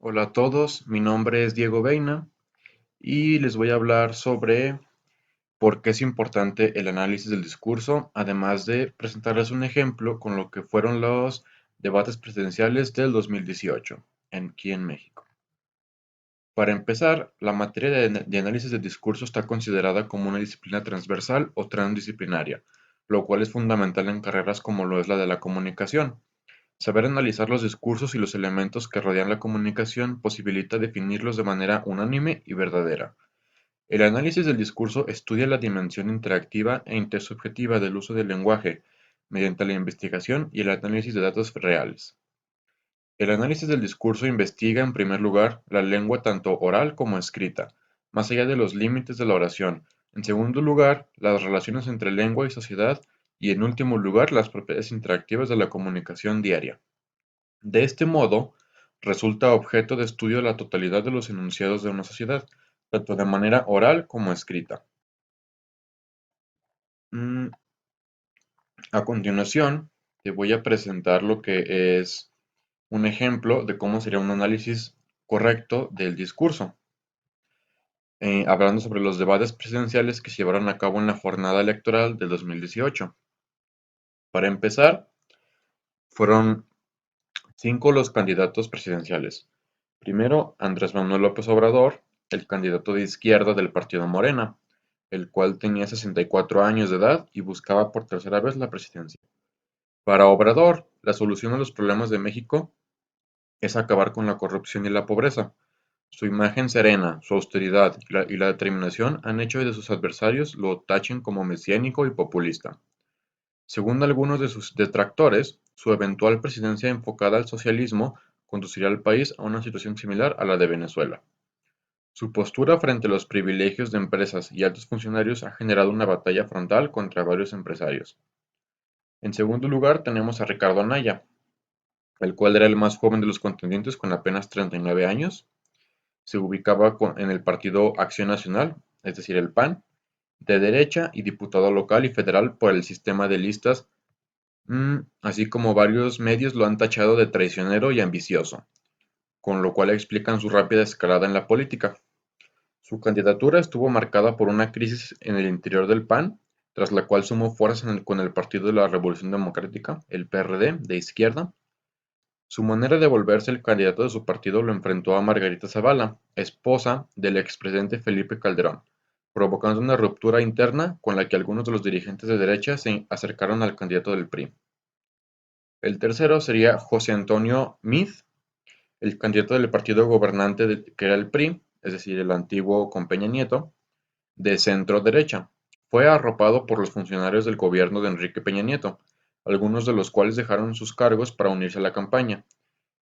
Hola a todos, mi nombre es Diego Beina y les voy a hablar sobre por qué es importante el análisis del discurso, además de presentarles un ejemplo con lo que fueron los debates presidenciales del 2018 aquí en México. Para empezar, la materia de análisis del discurso está considerada como una disciplina transversal o transdisciplinaria, lo cual es fundamental en carreras como lo es la de la comunicación. Saber analizar los discursos y los elementos que rodean la comunicación posibilita definirlos de manera unánime y verdadera. El análisis del discurso estudia la dimensión interactiva e intersubjetiva del uso del lenguaje, mediante la investigación y el análisis de datos reales. El análisis del discurso investiga, en primer lugar, la lengua tanto oral como escrita, más allá de los límites de la oración. En segundo lugar, las relaciones entre lengua y sociedad. Y en último lugar, las propiedades interactivas de la comunicación diaria. De este modo, resulta objeto de estudio la totalidad de los enunciados de una sociedad, tanto de manera oral como escrita. Mm, A continuación, te voy a presentar lo que es un ejemplo de cómo sería un análisis correcto del discurso, hablando sobre los debates presidenciales que se llevaron a cabo en la jornada electoral del 2018. Para empezar, fueron cinco los candidatos presidenciales. Primero, Andrés Manuel López Obrador, el candidato de izquierda del partido Morena, el cual tenía 64 años de edad y buscaba por tercera vez la presidencia. Para Obrador, la solución a los problemas de México es acabar con la corrupción y la pobreza. Su imagen serena, su austeridad y la determinación han hecho que sus adversarios lo tachen como mesiánico y populista. Según algunos de sus detractores, su eventual presidencia enfocada al socialismo conduciría al país a una situación similar a la de Venezuela. Su postura frente a los privilegios de empresas y altos funcionarios ha generado una batalla frontal contra varios empresarios. En segundo lugar tenemos a Ricardo Anaya, el cual era el más joven de los contendientes con apenas 39 años. Se ubicaba en el partido Acción Nacional, es decir, el PAN, de derecha y diputado local y federal por el sistema de listas. Así como varios medios lo han tachado de traicionero y ambicioso, con lo cual explican su rápida escalada en la política. Su candidatura estuvo marcada por una crisis en el interior del PAN, tras la cual sumó fuerzas con el Partido de la Revolución Democrática, el PRD, de izquierda. Su manera de volverse el candidato de su partido lo enfrentó a Margarita Zavala, esposa del expresidente Felipe Calderón, provocando una ruptura interna con la que algunos de los dirigentes de derecha se acercaron al candidato del PRI. El tercero sería José Antonio Meade, el candidato del partido gobernante que era el PRI, es decir, el antiguo con Peña Nieto, de centro-derecha. Fue arropado por los funcionarios del gobierno de Enrique Peña Nieto, algunos de los cuales dejaron sus cargos para unirse a la campaña.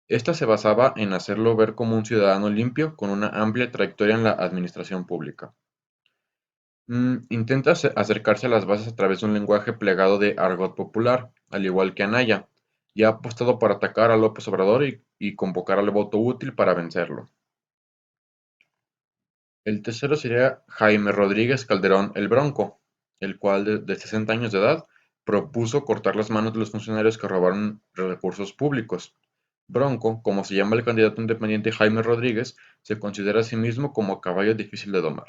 Esta se basaba en hacerlo ver como un ciudadano limpio con una amplia trayectoria en la administración pública. Intenta acercarse a las bases a través de un lenguaje plegado de argot popular, al igual que Anaya, y ha apostado por atacar a López Obrador y convocar al voto útil para vencerlo. El tercero sería Jaime Rodríguez Calderón el Bronco, el cual de 60 años de edad propuso cortar las manos de los funcionarios que robaron recursos públicos. Bronco, como se llama el candidato independiente Jaime Rodríguez, se considera a sí mismo como caballo difícil de domar.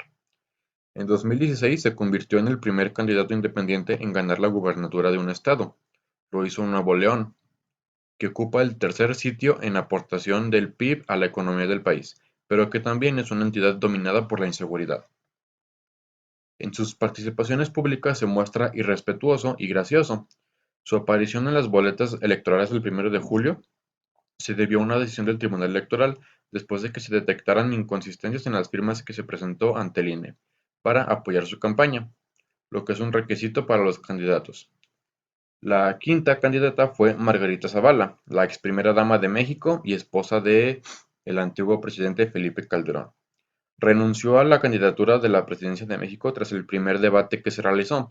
En 2016 se convirtió en el primer candidato independiente en ganar la gubernatura de un estado. Lo hizo Nuevo León, que ocupa el tercer sitio en aportación del PIB a la economía del país, pero que también es una entidad dominada por la inseguridad. En sus participaciones públicas se muestra irrespetuoso y gracioso. Su aparición en las boletas electorales del 1 de julio se debió a una decisión del Tribunal Electoral después de que se detectaran inconsistencias en las firmas que se presentó ante el INE para apoyar su campaña, lo que es un requisito para los candidatos. La quinta candidata fue Margarita Zavala, la ex primera dama de México y esposa de el antiguo presidente Felipe Calderón. Renunció a la candidatura de la presidencia de México tras el primer debate que se realizó.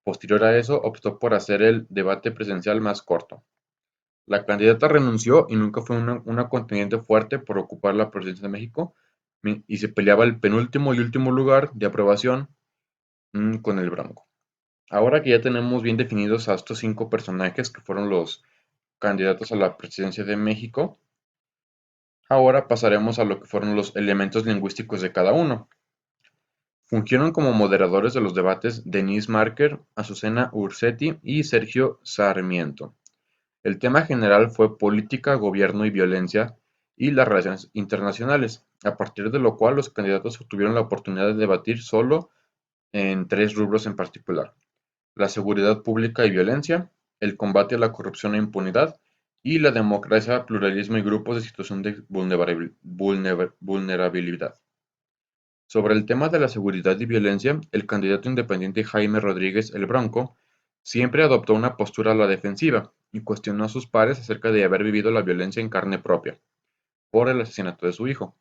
Posterior a eso, optó por hacer el debate presidencial más corto. La candidata renunció y nunca fue una contendiente fuerte por ocupar la presidencia de México y se peleaba el penúltimo y último lugar de aprobación con el Bronco. Ahora que ya tenemos bien definidos a estos cinco personajes que fueron los candidatos a la presidencia de México, Ahora pasaremos a lo que fueron los elementos lingüísticos de cada uno. Fungieron como moderadores de los debates Denise Marker, Azucena Ursetti y Sergio Sarmiento. El tema general fue política, gobierno y violencia y las relaciones internacionales, a partir de lo cual los candidatos tuvieron la oportunidad de debatir solo en tres rubros en particular: la seguridad pública y violencia, el combate a la corrupción e impunidad y la democracia, pluralismo y grupos de situación de vulnerabilidad. Sobre el tema de la seguridad y violencia, el candidato independiente Jaime Rodríguez el Bronco siempre adoptó una postura a la defensiva y cuestionó a sus pares acerca de haber vivido la violencia en carne propia por el asesinato de su hijo.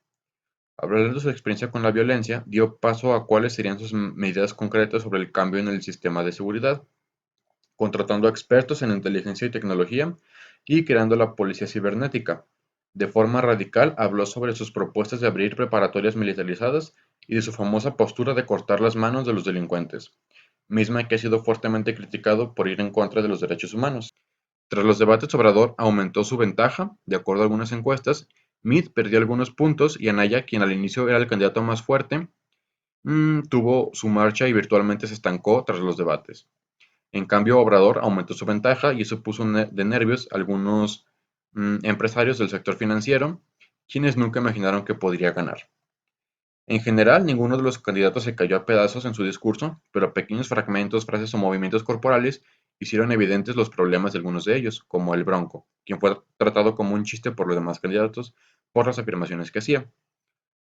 Hablando de su experiencia con la violencia, dio paso a cuáles serían sus medidas concretas sobre el cambio en el sistema de seguridad, contratando a expertos en inteligencia y tecnología y creando la policía cibernética. De forma radical habló sobre sus propuestas de abrir preparatorias militarizadas y de su famosa postura de cortar las manos de los delincuentes, misma que ha sido fuertemente criticado por ir en contra de los derechos humanos. Tras los debates, Obrador aumentó su ventaja, de acuerdo a algunas encuestas. Meade perdió algunos puntos y Anaya, quien al inicio era el candidato más fuerte, tuvo su marcha y virtualmente se estancó tras los debates. En cambio, Obrador aumentó su ventaja y eso puso de nervios a algunos empresarios del sector financiero, quienes nunca imaginaron que podría ganar. En general, ninguno de los candidatos se cayó a pedazos en su discurso, pero pequeños fragmentos, frases o movimientos corporales hicieron evidentes los problemas de algunos de ellos, como el Bronco, quien fue tratado como un chiste por los demás candidatos por las afirmaciones que hacía.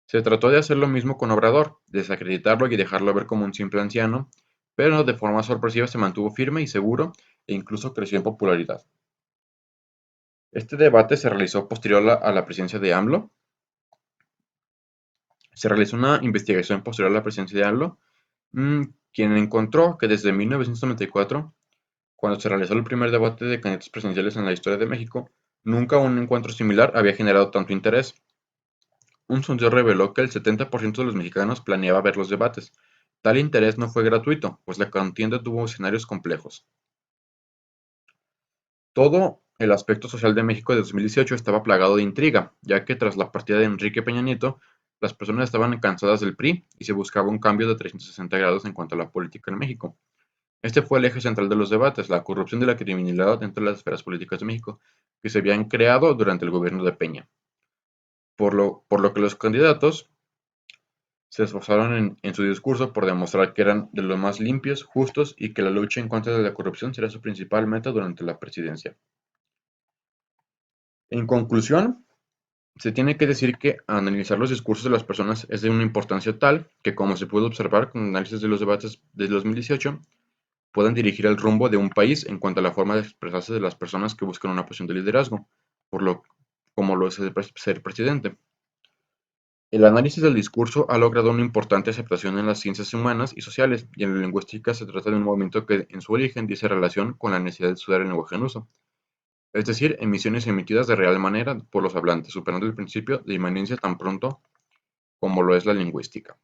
Se trató de hacer lo mismo con Obrador, desacreditarlo y dejarlo ver como un simple anciano, pero de forma sorpresiva se mantuvo firme y seguro e incluso creció en popularidad. Este debate se realizó posterior a la presidencia de AMLO. Se realizó una investigación posterior a la presidencia de AMLO, quien encontró que desde 1994, cuando se realizó el primer debate de candidatos presidenciales en la historia de México, nunca un encuentro similar había generado tanto interés. Un sondeo reveló que el 70% de los mexicanos planeaba ver los debates. Tal interés no fue gratuito, pues la contienda tuvo escenarios complejos. Todo el aspecto social de México de 2018 estaba plagado de intriga, ya que tras la partida de Enrique Peña Nieto, las personas estaban cansadas del PRI y se buscaba un cambio de 360 grados en cuanto a la política en México. Este fue el eje central de los debates: la corrupción y la criminalidad dentro de las esferas políticas de México, que se habían creado durante el gobierno de Peña. Por lo que los candidatos se esforzaron en su discurso por demostrar que eran de los más limpios, justos y que la lucha en contra de la corrupción será su principal meta durante la presidencia. En conclusión, se tiene que decir que analizar los discursos de las personas es de una importancia tal que, como se pudo observar con análisis de los debates de 2018, pueden dirigir el rumbo de un país en cuanto a la forma de expresarse de las personas que buscan una posición de liderazgo, por lo como lo es ser presidente. El análisis del discurso ha logrado una importante aceptación en las ciencias humanas y sociales, y en la lingüística se trata de un movimiento que en su origen dice relación con la necesidad de estudiar el lenguaje en uso, es decir, emisiones emitidas de real manera por los hablantes, superando el principio de inmanencia tan pronto como lo es la lingüística.